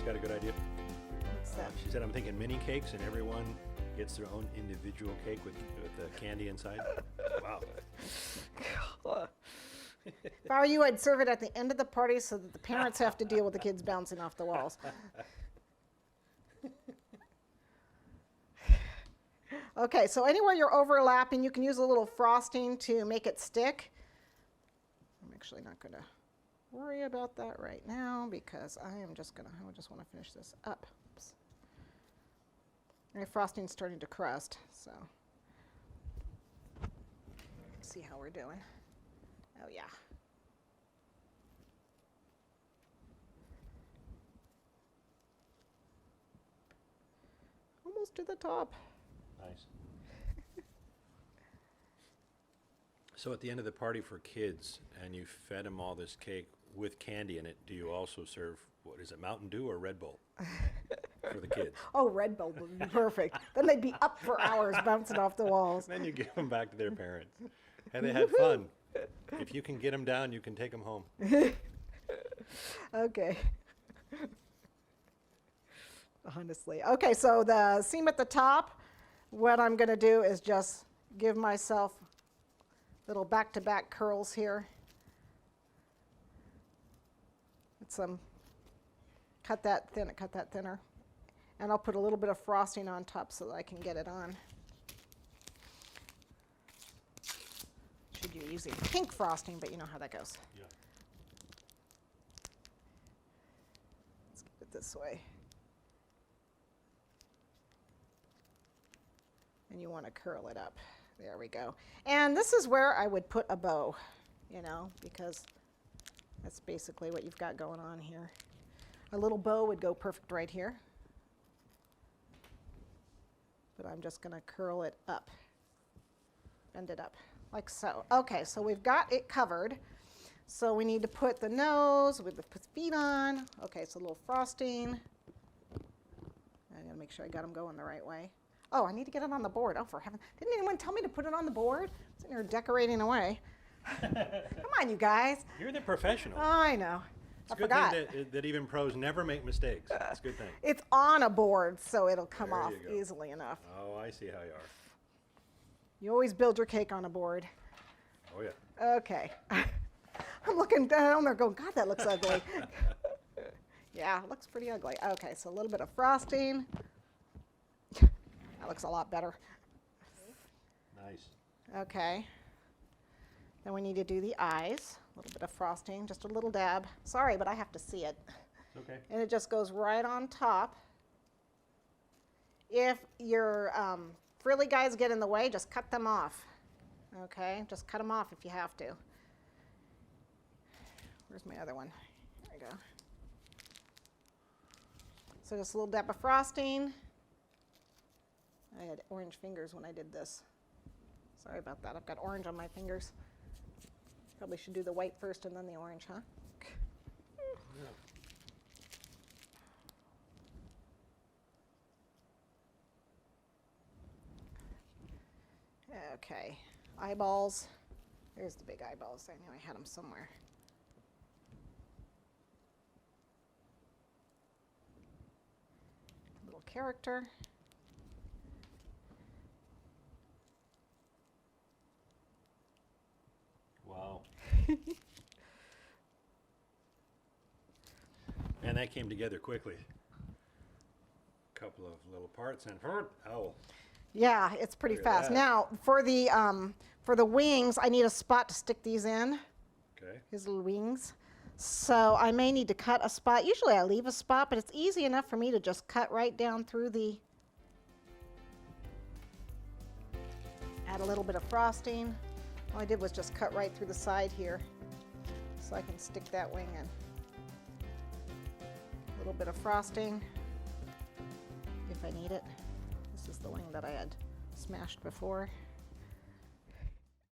got a good idea. What's that? She said, I'm thinking mini cakes and everyone gets their own individual cake with candy inside. Wow. If I were you, I'd serve it at the end of the party so that the parents have to deal with the kids bouncing off the walls. Okay, so anywhere you're overlapping, you can use a little frosting to make it stick. I'm actually not going to worry about that right now because I just want to finish this up. Oops. My frosting's starting to crust, so let's see how we're doing. Oh yeah. Almost to the top. Nice. So at the end of the party for kids, and you fed them all this cake with candy in it, do you also serve, what is it, Mountain Dew or Red Bull for the kids? Oh, Red Bull would be perfect. Then they'd be up for hours bouncing off the walls. Then you give them back to their parents. And they had fun. If you can get them down, you can take them home. Okay. Honestly. Okay, so the seam at the top, what I'm going to do is just give myself little back-to-back curls here. Cut that thinner. And I'll put a little bit of frosting on top so that I can get it on. Should you using pink frosting, but you know how that goes. Yeah. Let's get it this way. And you want to curl it up. There we go. And this is where I would put a bow, because that's basically what you've got going on here. A little bow would go perfect right here. But I'm just going to curl it up, bend it up, like so. Okay, so we've got it covered. So we need to put the nose with the feet on. Okay, so a little frosting. I got to make sure I got them going the right way. Oh, I need to get it on the board. Oh, for heaven. Didn't anyone tell me to put it on the board? I'm sitting here decorating away. Come on, you guys. You're the professional. I know. I forgot. It's a good thing that even pros never make mistakes. It's a good thing. It's on a board, so it'll come There off you go. easily enough. Oh, I see how you are. You always build your cake on a board. Oh, yeah. Okay. I'm looking down there going, God, that looks ugly. Yeah, it looks pretty ugly. Okay, so a little bit of frosting. That looks a lot better. Nice. Okay. Then we need to do the eyes. A little bit of frosting, just a little dab. Sorry, but I have to see it. Okay. And it just goes right on top. If your frilly guys get in the way, just cut them off. Okay, just cut them off if you have to. Where's my other one? There we go. So just a little dab of frosting. I had orange fingers when I did this. Sorry about that. I've got orange on my fingers. Probably should do the white first and then the orange, huh? Yeah. Okay. Eyeballs. There's the big eyeballs. I knew I had them somewhere. Little character. Wow. And that came together quickly. A couple of little parts and owl. Yeah, it's pretty Look at fast. that. Now, for the wings, I need a spot to stick these in. Okay. His little wings. So I may need to cut a spot. Usually I leave a spot, but it's easy enough for me to just cut right down through the... Add a little bit of frosting. All I did was just cut right through the side here so I can stick that wing in. A little bit of frosting if I need it. This is the wing that I had smashed before.